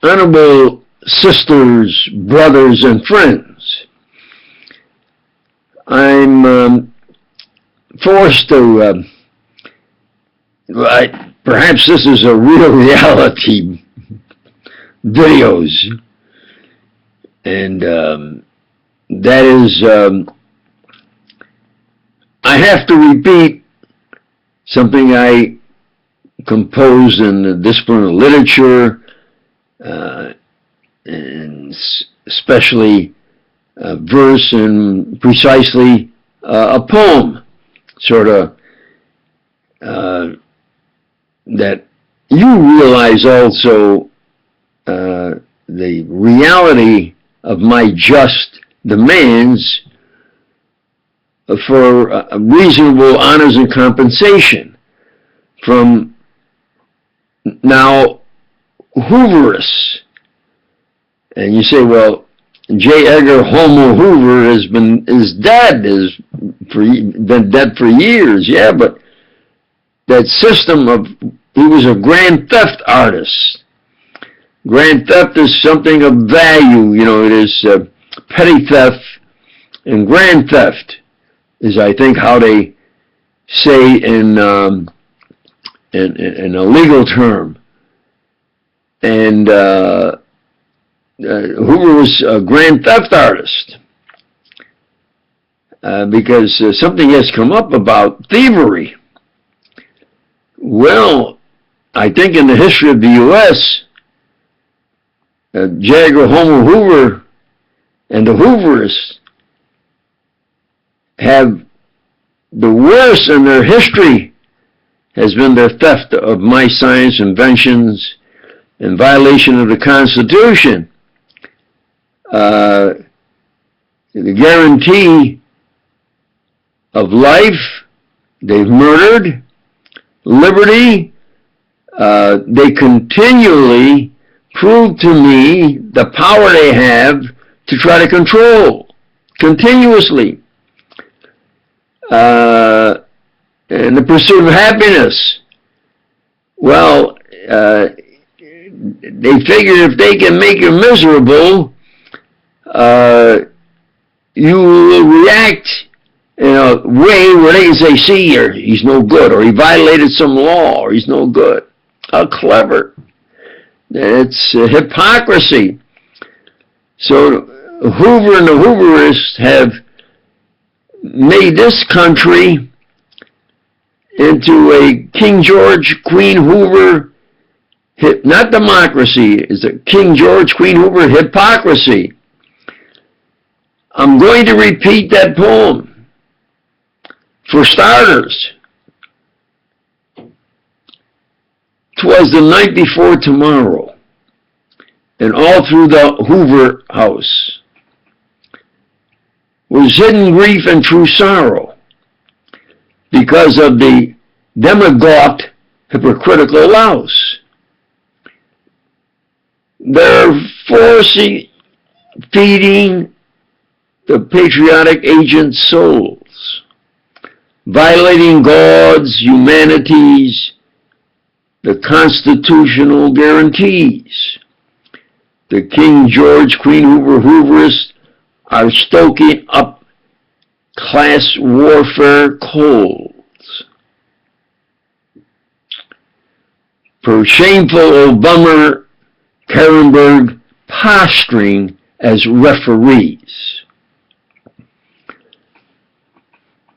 Honorable sisters, brothers, and friends, I'm forced to, perhaps this is a real reality videos, and that is, I have to repeat something I composed in the discipline of literature, and especially verse and precisely a poem, sort of, that you realize also the reality of my just demands for reasonable honors and compensation from now Hoover-ists. And you say, well, J.Edgar Homo Hoover is dead, been dead for years. Yeah, but that system of, he was a grand theft artist. Grand theft is something of value, you know. It is petty theft and grand theft is, I think, how they say in a legal term. And Hoover was a grand theft artist because something has come up about thievery. Well, I think in the history of the U.S., J. Edgar Homer Hoover and the Hoover-ists have the worst in their history has been their theft of my science inventions in violation of the Constitution. The guarantee of life, they've murdered. Liberty, they continually prove to me the power they have to try to control, continuously. And the pursuit of happiness. Well, they figure if they can make you miserable, you will react in a way where they can say, see, he's no good, or he violated some law, or he's no good. How clever. It's hypocrisy. So Hoover and the Hoover-ists have made this country into a King George, Queen Hoover, not democracy, it's a King George, Queen Hoover hypocrisy. I'm going to repeat that poem. For starters, 'twas the night before tomorrow, and all through the Hoover house was hidden grief and true sorrow because of the demagogued, hypocritical louse. They're force-feeding the patriotic agent souls, violating God's, humanity's, the constitutional guarantees. The King George, Queen Hoover, Hoover-ists are stoking up class warfare coals. Per shameful Obama, Karenberg posturing as referees.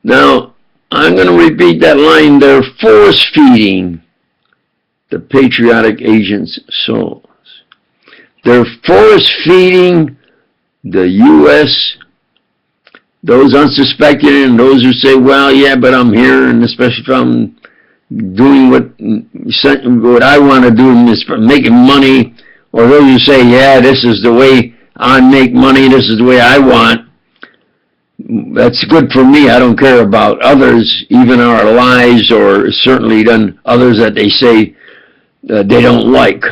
Now, I'm going to repeat that line. They're force-feeding the patriotic agent's souls. They're force-feeding the U.S., those unsuspecting and those who say, well, yeah, but I'm here, and especially if I'm doing what I want to do, making money, or those who say, yeah, this is the way I make money, this is the way I want. That's good for me. I don't care about others, even our lies, or certainly then others that they say they don't like.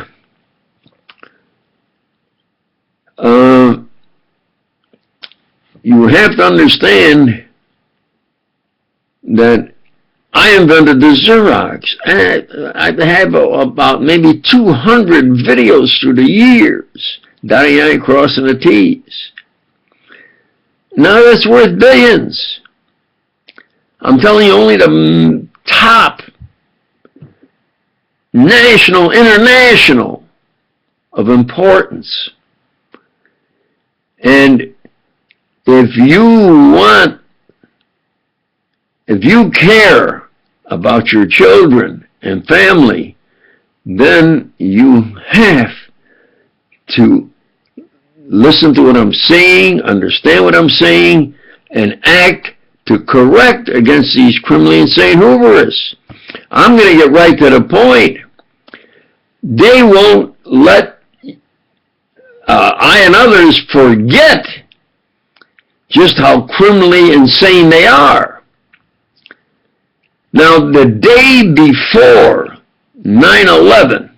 You have to understand that I invented the Xerox. And I have about maybe 200 videos through the years, dotting the I, crossing the T's. Now that's worth billions. I'm telling you, only the top national, international of importance. And if you care about your children and family, then you have to listen to what I'm saying, understand what I'm saying, and act to correct against these criminally insane Hoover-ists. I'm going to get right to the point. They won't let I and others forget just how criminally insane they are. Now, the day before 9/11,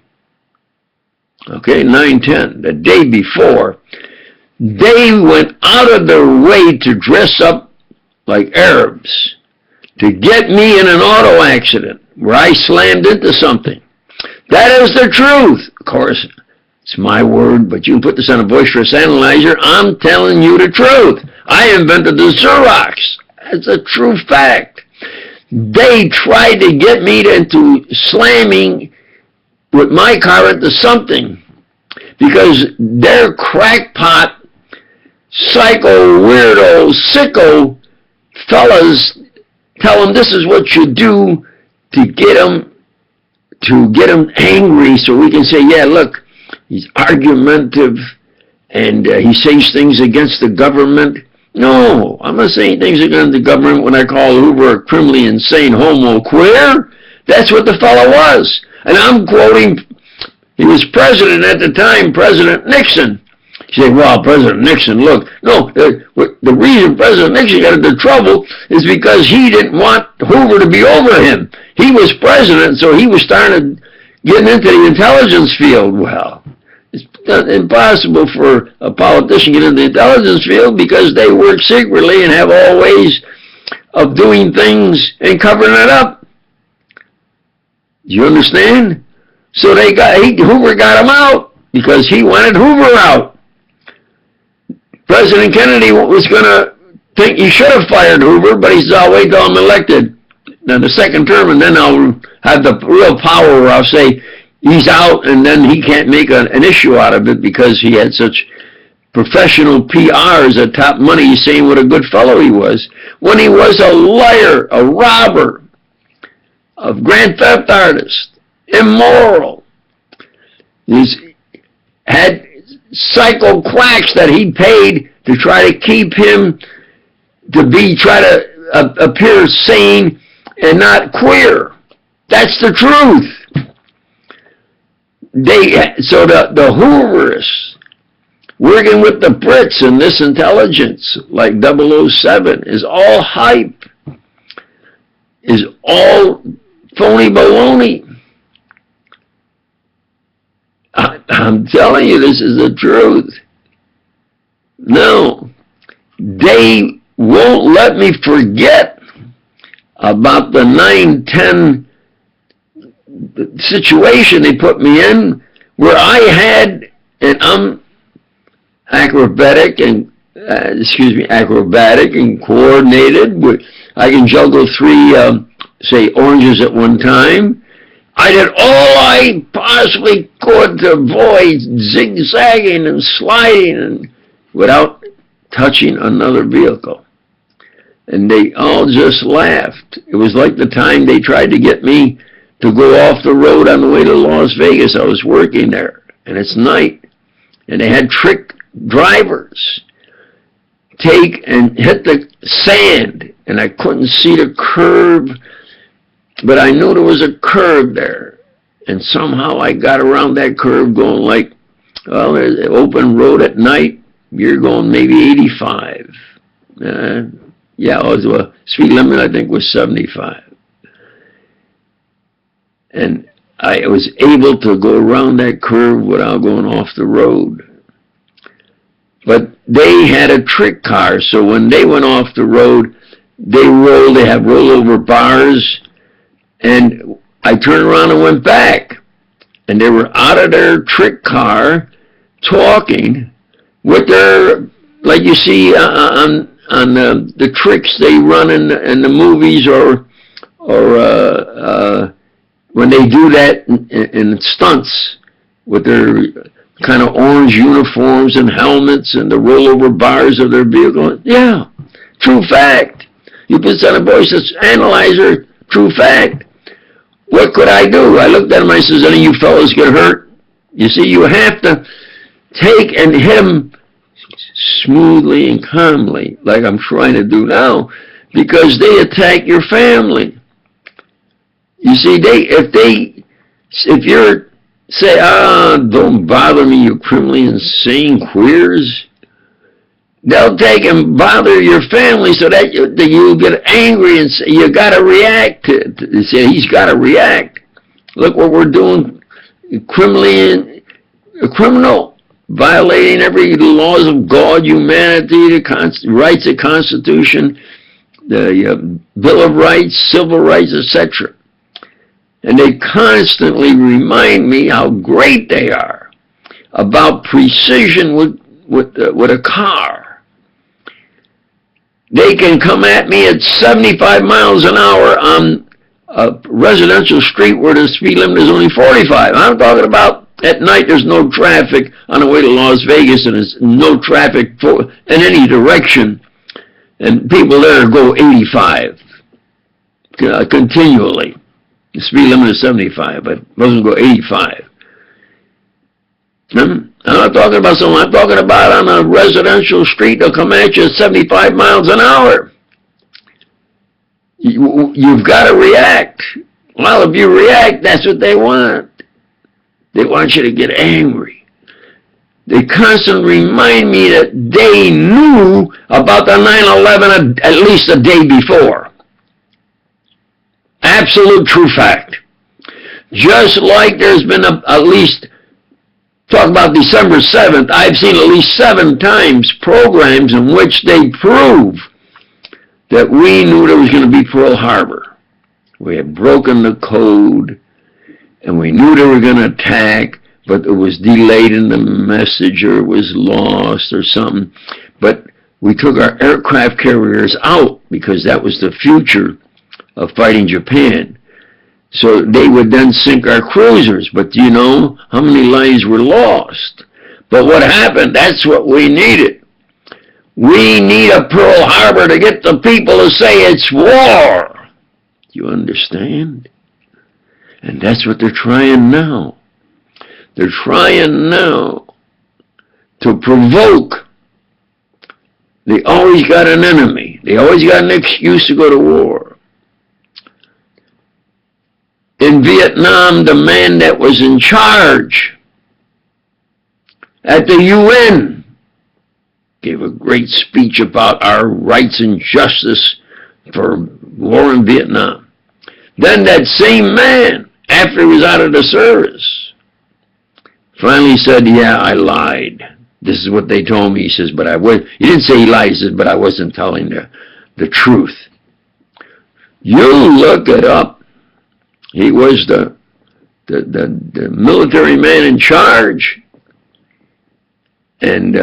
okay, 9/10, the day before, they went out of their way to dress up like Arabs to get me in an auto accident where I slammed into something. That is the truth. Of course, it's my word, but you can put this on a boisterous analyzer. I'm telling you the truth. I invented the Xerox. That's a true fact. They tried to get me into slamming with my car into something because their crackpot, psycho, weirdo, sicko fellas tell them this is what you do to get them angry, so we can say, yeah, look, he's argumentative and he says things against the government. No, I'm not saying things against the government when I call Hoover a criminally insane homo queer. That's what the fellow was. And I'm quoting, he was president at the time, President Nixon. You say, well, President Nixon, look. No, the reason President Nixon got into trouble is because he didn't want Hoover to be over him. He was president, so he was starting getting into the intelligence field. Well, it's impossible for a politician to get into the intelligence field because they work secretly and have all ways of doing things and covering it up. Do you understand? So Hoover got him out because he wanted Hoover out. President Kennedy was going to think he should have fired Hoover, but he said, I'll wait till I'm elected in the second term, and then I'll have the real power where I'll say he's out, and then he can't make an issue out of it because he had such professional PRs at top money saying what a good fellow he was, when he was a liar, a robber, a grand theft artist, immoral. He's had psycho quacks that he paid to try to keep him try to appear sane and not queer. That's the truth. So the Hoover-ists working with the Brits in this intelligence, like 007, is all hype, is all phony baloney. I'm telling you, this is the truth. No, they won't let me forget about the 9/10 situation they put me in, where I had, and I'm acrobatic and coordinated. I can juggle three, say, oranges at one time. I did all I possibly could to avoid zigzagging and sliding and without touching another vehicle. And they all just laughed. It was like the time they tried to get me to go off the road on the way to Las Vegas. I was working there, and it's night, and they had trick drivers take and hit the sand, and I couldn't see the curb, but I knew there was a curve there, and somehow I got around that curve going like, well, there's an open road at night, you're going maybe 85. Yeah, the speed limit I think was 75. And I was able to go around that curve without going off the road. But they had a trick car, so when they went off the road, they have rollover bars And I turned around and went back. And they were out of their trick car talking with their, like you see on the tricks they run in the movies, or when they do that in stunts with their kind of orange uniforms and helmets and the rollover bars of their vehicle. Yeah, true fact. You put on a voice analyzer, true fact. What could I do? I looked at him, I says, any of you fellas get hurt? You see, you have to take and hit them smoothly and calmly, like I'm trying to do now, because they attack your family. You see, if you're, say, don't bother me, you criminally insane queers, they'll take and bother your family so that you get angry and say, you got to react. They say, he's got to react. Look what we're doing, criminally, a criminal, violating every laws of God, humanity, the rights of Constitution, the Bill of Rights, civil rights, etc. And they constantly remind me how great they are about precision with a car. They can come at me at 75 miles an hour on a residential street where the speed limit is only 45. I'm talking about at night there's no traffic on the way to Las Vegas, and there's no traffic in any direction. And people there go 85 continually. The speed limit is 75, but it doesn't go 85. I'm not talking about someone. I'm talking about on a residential street, they'll come at you at 75 miles an hour. You've got to react. Well, if you react, that's what they want. They want you to get angry. They constantly remind me that they knew about the 9/11 at least a day before. Absolute true fact. Just like there's been at least, talk about December 7th, I've seen at least 7 times programs in which they prove that we knew there was going to be Pearl Harbor. We had broken the code, and we knew they were going to attack, but it was delayed in the message, or it was lost or something. But we took our aircraft carriers out because that was the future of fighting Japan. So they would then sink our cruisers. But do you know how many lives were lost? But what happened? That's what we needed. We need a Pearl Harbor to get the people to say it's war. Do you understand? And that's what they're trying now. They're trying now to provoke. They always got an enemy. They always got an excuse to go to war. In Vietnam, the man that was in charge at the UN gave a great speech about our rights and justice for war in Vietnam. Then that same man, after he was out of the service, finally said, yeah, I lied. This is what they told me. He says, but I was, he didn't say he lied, he said, but I wasn't telling the truth. You look it up. He was the military man in charge. And,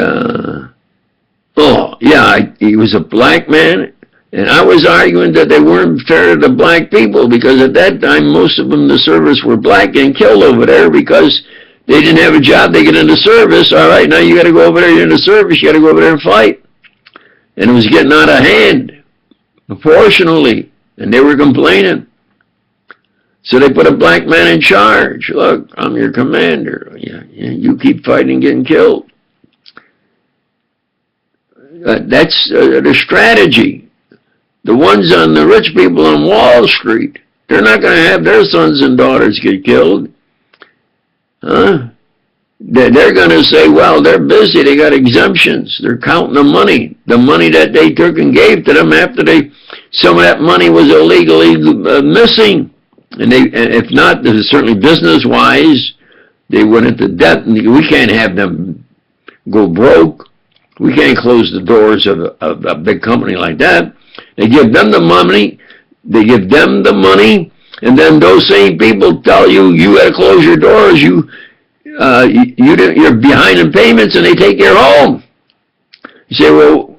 he was a black man. And I was arguing that they weren't fair to the black people, because at that time, most of them in the service were black and killed over there because they didn't have a job. They get into service. All right, now you got to go over there. You're in the service. You got to go over there and fight. And it was getting out of hand proportionally. And they were complaining. So they put a black man in charge. Look, I'm your commander. You keep fighting and getting killed. That's the strategy. The ones on the rich people on Wall Street, they're not going to have their sons and daughters get killed. Huh? They're going to say, well, they're busy. They got exemptions. They're counting the money that they took and gave to them after some of that money was illegally missing. And if not, certainly business-wise, they went into debt. We can't have them go broke. We can't close the doors of a big company like that. They give them the money. And And then those same people tell you you got to close your doors. You're behind in payments, and they take your home. You say, well,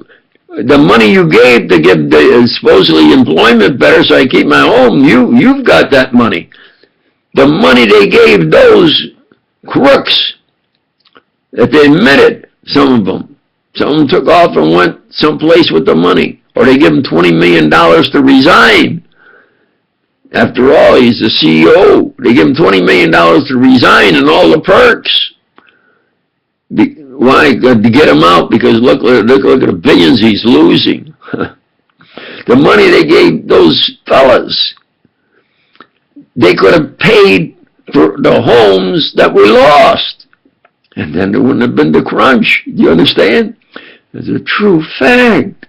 the money you gave to give the supposedly employment better so I keep my home, you've got that money. The money they gave those crooks that they admitted, some of them took off and went someplace with the money, or they give him $20 million to resign. After all, he's the CEO. They give him $20 million to resign and all the perks. Why? To get him out, because look at the billions he's losing. The money they gave those fellas, they could have paid for the homes that were lost. And then there wouldn't have been the crunch. Do you understand? It's a true fact.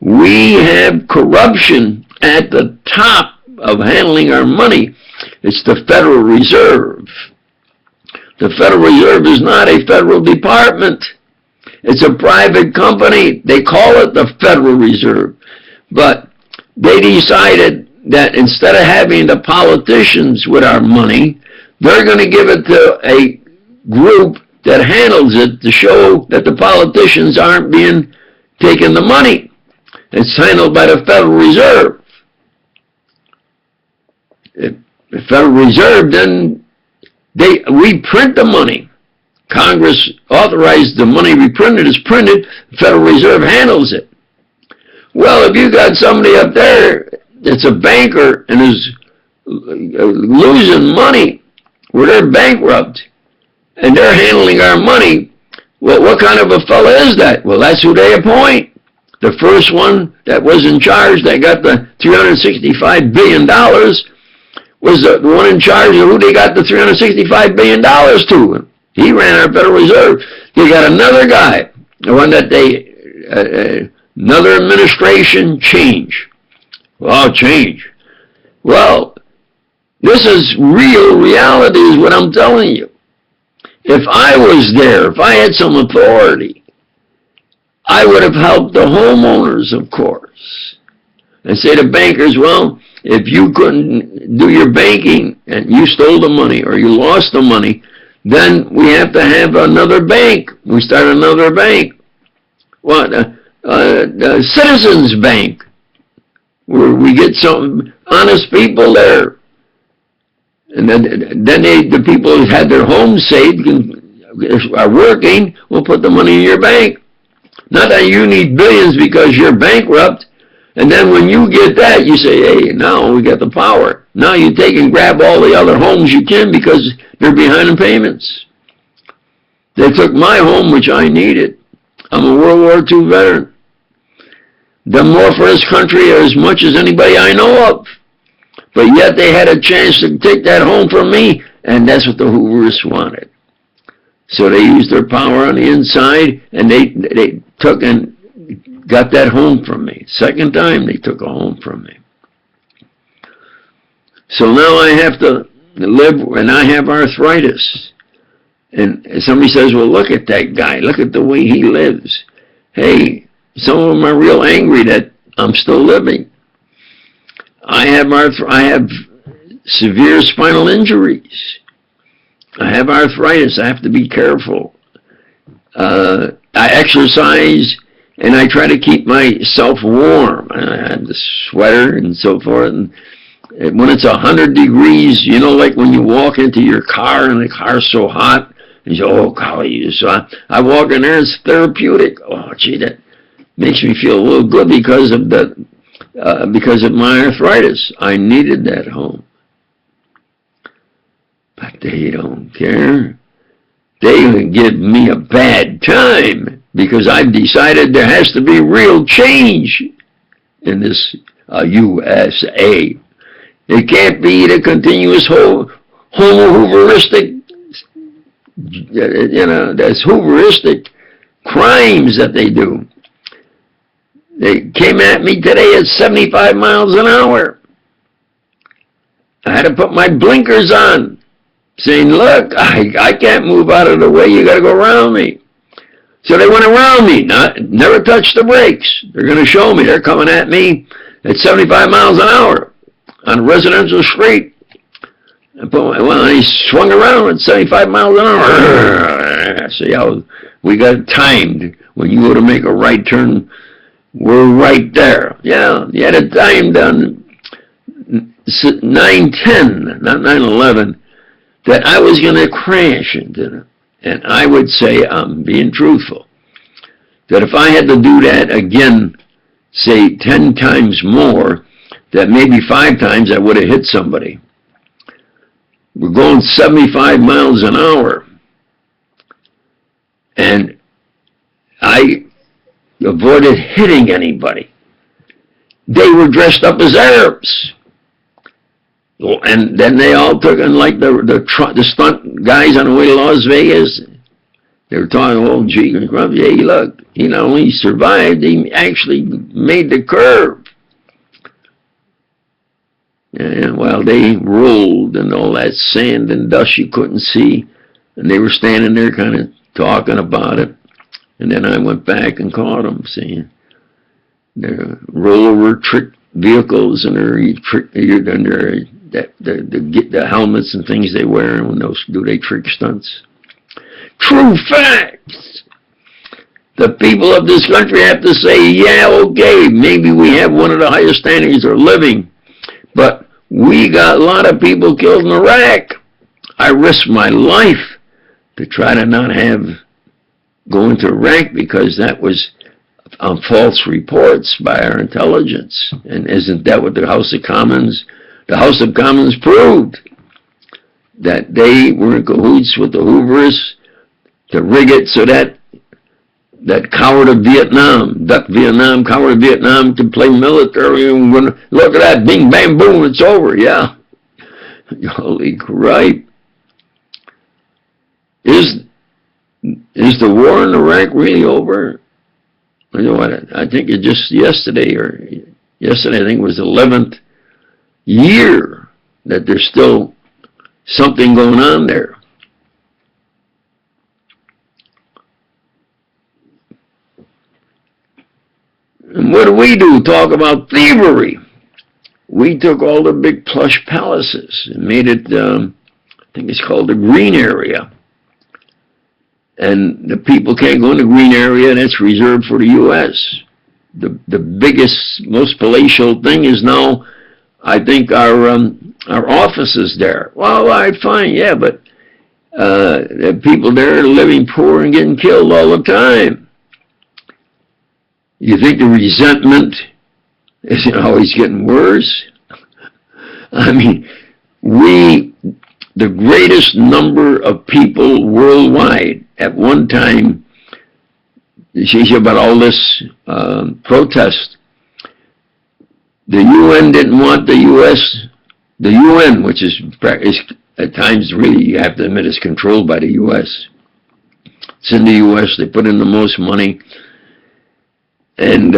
We have corruption at the top of handling our money. It's the Federal Reserve. The Federal Reserve is not a federal department. It's a private company. They call it the Federal Reserve. But they decided that instead of having the politicians with our money, they're going to give it to a group that handles it to show that the politicians aren't being taking the money. It's handled by the Federal Reserve. The Federal Reserve, then we print the money. Congress authorized the money we printed is printed. The Federal Reserve handles it. Well, if you got somebody up there that's a banker and is losing money, where they're bankrupt, and they're handling our money, well, what kind of a fellow is that? Well, that's who they appoint. The first one that was in charge that got the $365 billion was the one in charge of who they got the $365 billion to. He ran our Federal Reserve. They got another guy, the one that another administration change. Well, change. Well, this is real reality is what I'm telling you. If I was there, if I had some authority, I would have helped the homeowners, of course, and say to bankers, well, if you couldn't do your banking and you stole the money or you lost the money, then we have to have another bank. We start another bank. What? The Citizens Bank, where we get some honest people there. And then the people who had their homes saved are working, will put the money in your bank. Not that you need billions because you're bankrupt. And then when you get that, you say, hey, now we got the power. Now you take and grab all the other homes you can because they're behind in payments. They took my home, which I needed. I'm a World War II veteran. Done more for this country as much as anybody I know of. But yet they had a chance to take that home from me, and that's what the Hoover-ists wanted. So they used their power on the inside, and they took and got that home from me. Second time they took a home from me. So now I have to live, and I have arthritis. And somebody says, well, look at that guy. Look at the way he lives. Hey, some of them are real angry that I'm still living. I have severe spinal injuries. I have arthritis. I have to be careful. I exercise, and I try to keep myself warm. I have the sweater and so forth. And when it's 100 degrees, you know, like when you walk into your car and the car's so hot, and you say, oh, golly. So I walk in there, it's therapeutic. Oh, gee, that makes me feel a little good because of my arthritis. I needed that home. But they don't care. They give me a bad time because I've decided there has to be real change in this USA. It can't be the continuous Hoover-istic, that's Hoover-istic crimes that they do. They came at me today at 75 miles an hour. I had to put my blinkers on, saying, look, I can't move out of the way. You got to go around me. So they went around me, never touched the brakes. They're going to show me. They're coming at me at 75 miles an hour. on a residential street. Well, he swung around at 75 miles an hour. See how we got timed. When you go to make a right turn, we're right there. Yeah, you had it timed on 9:10, not 9:11, that I was going to crash into it. And I would say, I'm being truthful, that if I had to do that again, say 10 times more, that maybe 5 times I would have hit somebody. We're going 75 miles an hour. And I avoided hitting anybody. They were dressed up as Arabs. And then they all took, and like the stunt guys on the way to Las Vegas, they were talking, oh, gee, hey, look, he not only survived, he actually made the curve. And while they rolled and all that sand and dust you couldn't see, and they were standing there kind of talking about it. And then I went back and caught them, seeing their rollover trick vehicles and the helmets and things they wear when those do they trick stunts. True facts. The people of this country have to say, yeah, okay, maybe we have one of the highest standards of living, but we got a lot of people killed in Iraq. I risked my life to try to not have go into Iraq because that was on false reports by our intelligence. And isn't that what the House of Commons proved? That they were in cahoots with the Hoover-ists to rig it so that coward of Vietnam, duck Vietnam, coward of Vietnam can play military and look at that, bing, bang, boom, it's over, yeah. Holy cripe. Is the war in Iraq really over? You know what? I think it just yesterday I think it was the 11th year that there's still something going on there. And what do? Talk about thievery. We took all the big plush palaces and made it, I think it's called the green area. And the people can't go in the green area, and it's reserved for the U.S. The biggest, most palatial thing is now, I think, our offices there. Well, all right, fine, yeah, but the people there are living poor and getting killed all the time. You think the resentment isn't always getting worse? I mean, the greatest number of people worldwide at one time, you see about all this protest, the UN didn't want the UN, which is at times really, you have to admit, is controlled by the US. It's in the US, they put in the most money. And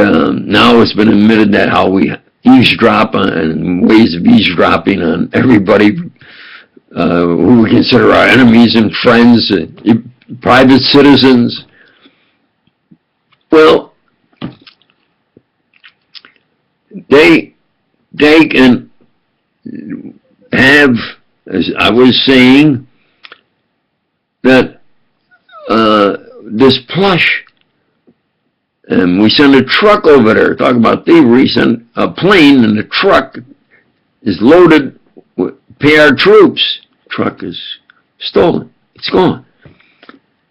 now it's been admitted that how we eavesdrop and ways of eavesdropping on everybody who we consider our enemies and friends, private citizens. Well, they can have, as I was saying, that this plush. And we send a truck over there, talk about thievery, send a plane, and the truck is loaded with pay our troops. Truck is stolen. It's gone.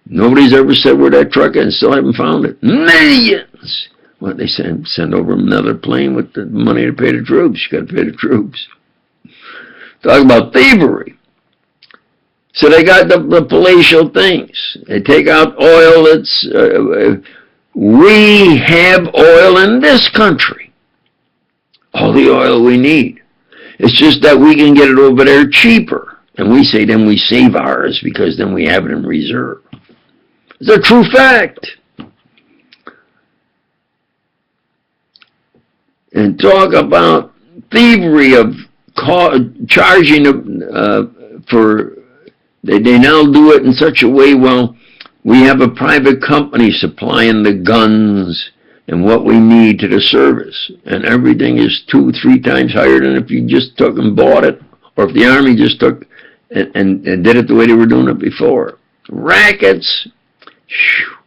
Nobody's ever said where that truck is, still haven't found it. Millions! Well, they send over another plane with the money to pay the troops. You got to pay the troops. Talk about thievery. So they got the palatial things. They take out oil that's... we have oil in this country. All the oil we need. It's just that we can get it over there cheaper. And we say then we save ours because then we have it in reserve. It's a true fact. And talk about thievery of charging for... They now do it in such a way, well, we have a private company supplying the guns, and what we need to the service. And everything is 2-3 times higher than if you just took and bought it, or if the Army just took and did it the way they were doing it before. Rackets. Whew.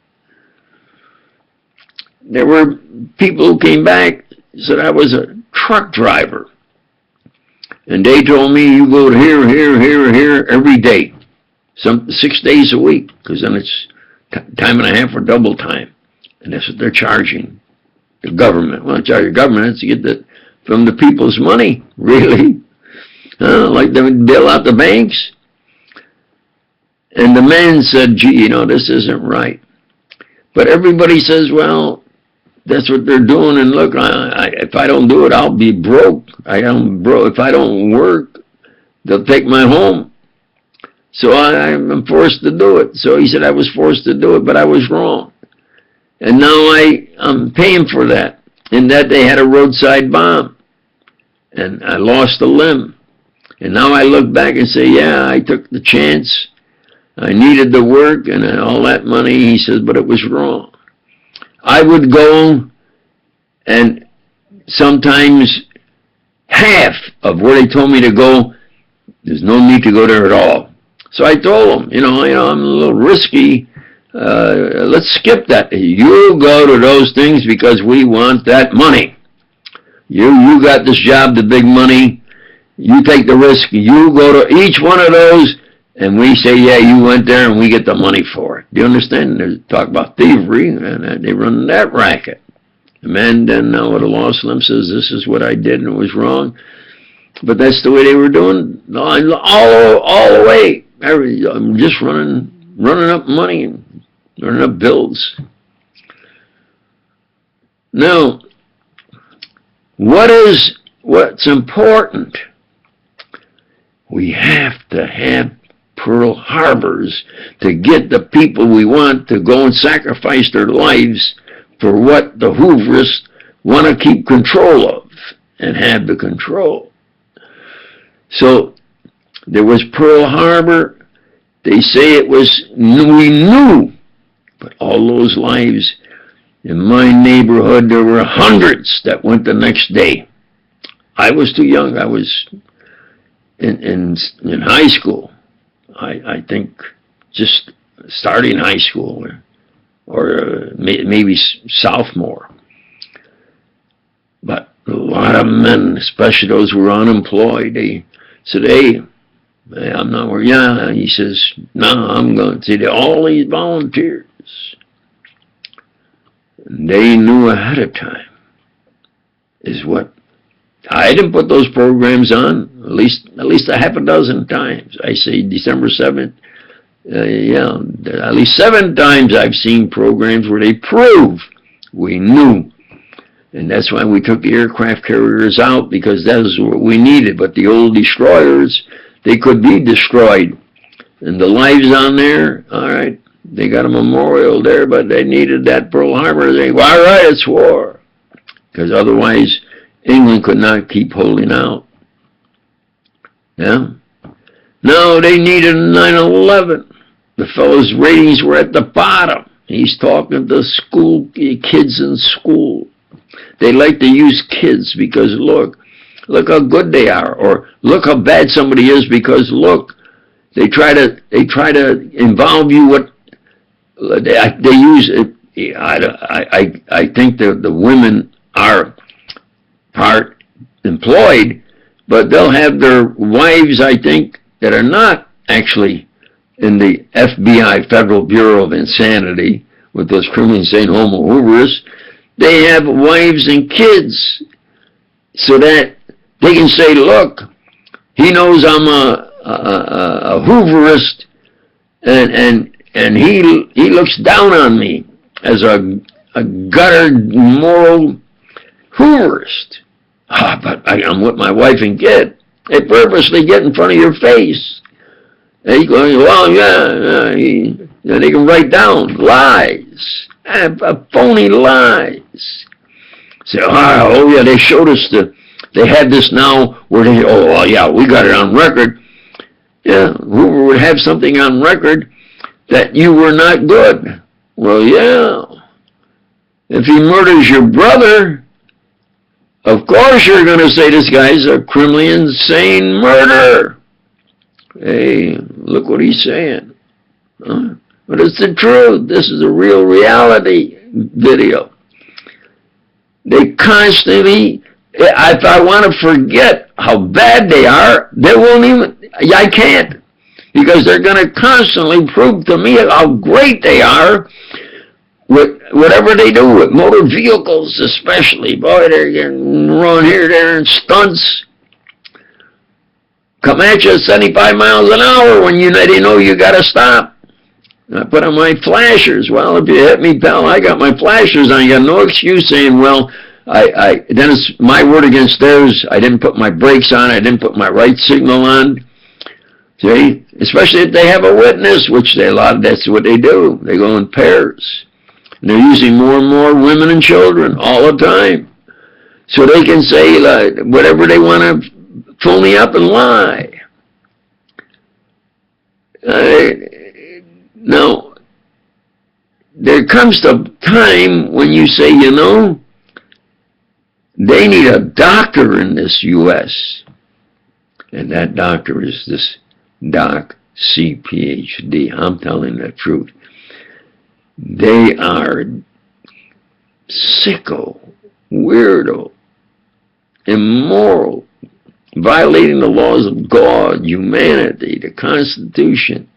There were people who came back, said I was a truck driver. And they told me, you go to here, here, here, here every day. 6 days a week, because then it's time and a half or double time. And that's what they're charging the government. Well, charge the government is to get that from the people's money, really. Like they would bail out the banks. And the man said, gee, you know, this isn't right. But everybody says, well, that's what they're doing. And look, if I don't do it, I'll be broke. If I don't work, they'll take my home. So I'm forced to do it. So he said I was forced to do it, but I was wrong. And now I'm paying for that. And that they had a roadside bomb. And I lost a limb. And now I look back and say, yeah, I took the chance. I needed the work and all that money. He says, but it was wrong. I would go, and sometimes half of where they told me to go, there's no need to go there at all. So I told them, you know, I'm a little risky. Let's skip that. You go to those things because we want that money. You got this job, the big money. You take the risk. You go to each one of those, and we say, yeah, you went there, and we get the money for it. Do you understand? They talk about thievery, and they run that racket. The man then, with a lost limb, says, this is what I did, and it was wrong. But that's the way they were doing all the way. I'm just running up money and running up bills. Now, what's important? We have to have Pearl Harbors to get the people we want to go and sacrifice their lives for what the Hoover-ists want to keep control of and have the control. So there was Pearl Harbor. They say it was, we knew, but all those lives in my neighborhood, there were hundreds that went the next day. I was too young. I was in high school. I think just starting high school or maybe sophomore. But a lot of men, especially those who were unemployed, they said, hey, I'm not worried. Yeah, he says, no, I'm going to see all these volunteers. And they knew ahead of time is what. I didn't put those programs on at least a half a dozen times. I say December 7th. Yeah, at least 7 times I've seen programs where they prove we knew. And that's why we took the aircraft carriers out, because that was what we needed. But the old destroyers, they could be destroyed. And the lives on there, all right, they got a memorial there, but they needed that Pearl Harbor. They, well, all right, it's war. Because otherwise, England could not keep holding out. Yeah? No, they needed 9/11. The fellow's ratings were at the bottom. He's talking to school kids in school. They like to use kids because look how good they are, or look how bad somebody is because look, they try to involve you. What they use it. I think the women are part employed, but they'll have their wives, I think, that are not actually in the FBI, Federal Bureau of Insanity, with those criminals saying homo Hoover-ists. They have wives and kids so that they can say, look, he knows I'm a Hoover-ist, and he looks down on me as a guttered moral Hoover-ist. But I'm with my wife and kid. They purposely get in front of your face. They go, well, yeah, they can write down lies, phony lies. Say, oh yeah, they showed us they had this now where they, oh yeah, we got it on record. Yeah, Hoover would have something on record that you were not good. Well, yeah. If he murders your brother, of course you're going to say this guy's a criminally insane murderer. Hey, look what he's saying. Huh? But it's the truth. This is a real reality video. They constantly, if I want to forget how bad they are, they won't even, I can't. Because they're going to constantly prove to me how great they are with whatever they do with motor vehicles especially. Boy, they're getting run here, there, and stunts. Come at you at 75 miles an hour when they know you got to stop. I put on my flashers. Well, if you hit me, pal, I got my flashers on. You got no excuse saying, well, then it's my word against theirs. I didn't put my brakes on. I didn't put my right signal on. See? Especially if they have a witness, which that's what they do. They go in pairs. And they're using more and more women and children all the time. So they can say whatever they want to phony up and lie. Now, there comes a time when you say, they need a doctor in this U.S. And that doctor is this Doc C.Ph.D. I'm telling the truth. They are sicko, weirdo, immoral, violating the laws of God, humanity, the Constitution,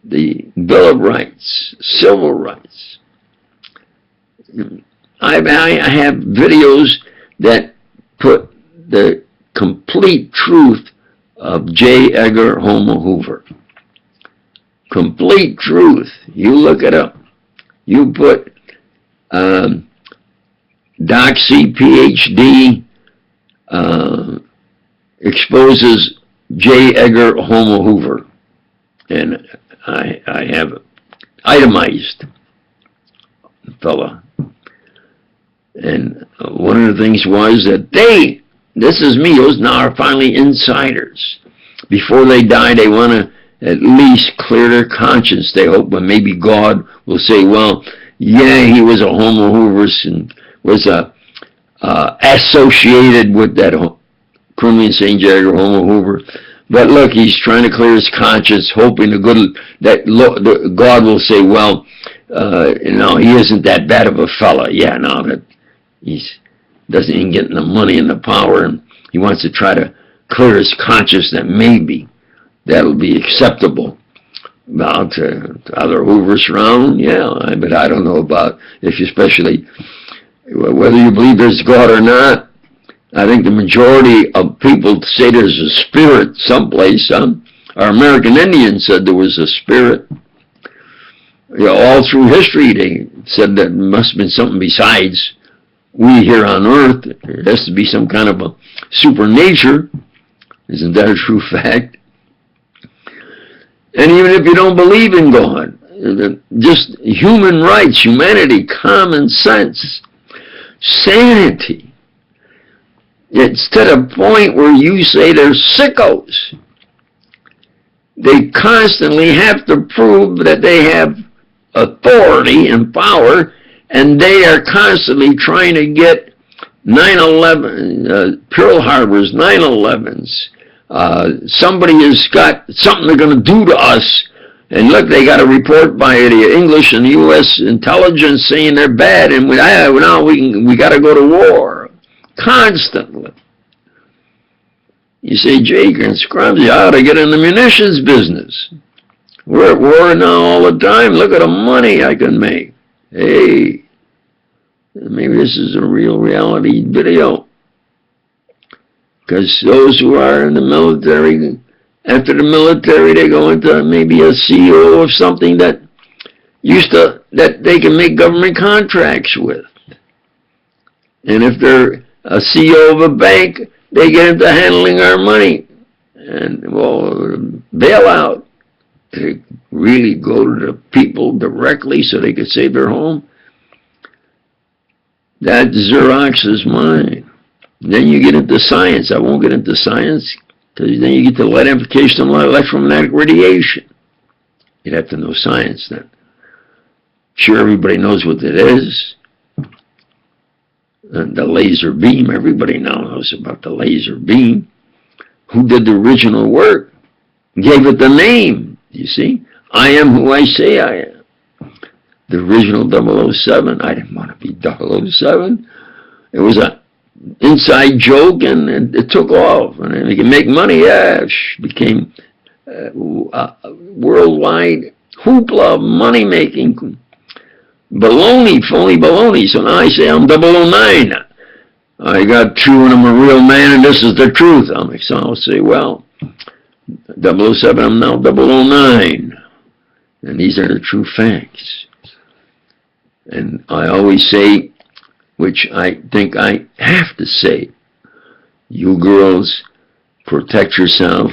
the Bill of Rights, civil rights. I have videos that put the complete truth of J.Edgar Homer Hoover. Complete truth. You look it up. You put Doc C.Ph.D. Exposes J.Edgar Homer Hoover. And I have itemized the fella. And one of the things was that this is me, those now are finally insiders. Before they die, they want to at least clear their conscience. They hope, but maybe God will say, well, yeah, he was a Homer Hoover and was associated with that criminally insane J.Edgar Homer Hoover. But look, he's trying to clear his conscience, hoping that God will say, well, he isn't that bad of a fella. Yeah, no, that he's doesn't even get the money and the power, and he wants to try to clear his conscience that maybe that'll be acceptable. About to other Hoovers around, yeah, but I don't know about especially whether you believe there's God or not. I think the majority of people say there's a spirit someplace. Our American Indians said there was a spirit. All through history, they said that must have been something besides we here on earth. There has to be some kind of a supernature. Isn't that a true fact? And even if you don't believe in God, just human rights, humanity, common sense, sanity, it's to the point where you say they're sickos. They constantly have to prove that they have authority and power, and they are constantly trying to get 9/11, Pearl Harbor's, 9/11s. Somebody has got something they're going to do to us, and look, they got a report by the English and U.S. intelligence saying they're bad, and now we got to go to war constantly. You say, J.Edgar and Scrubsy, I ought to get in the munitions business. We're at war now all the time. Look at the money I can make. Hey, maybe this is a real reality video. Because those who are in the military, after the military, they go into maybe a CEO of something that they can make government contracts with. And if they're a CEO of a bank, they get into handling our money. And, well, bailout. They really go to the people directly so they could save their home. That Xerox is mine. Then you get into science. I won't get into science because then you get to light amplification and electromagnetic radiation. You'd have to know science then. Sure, everybody knows what it is. And the laser beam, everybody now knows about the laser beam. Who did the original work? Gave it the name, you see? I am who I say I am. The original 007, I didn't want to be 007. It was an inside joke, and it took off. And if you can make money, yeah, it became worldwide hoopla, money-making. Baloney, phony baloney. So now I say I'm 009. I got true and I'm a real man and this is the truth. So I'll say, well, 007, I'm now 009. And these are the true facts. And I always say, which I think I have to say, you girls, protect yourself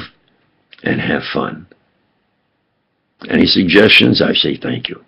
and have fun. Any suggestions? I say thank you.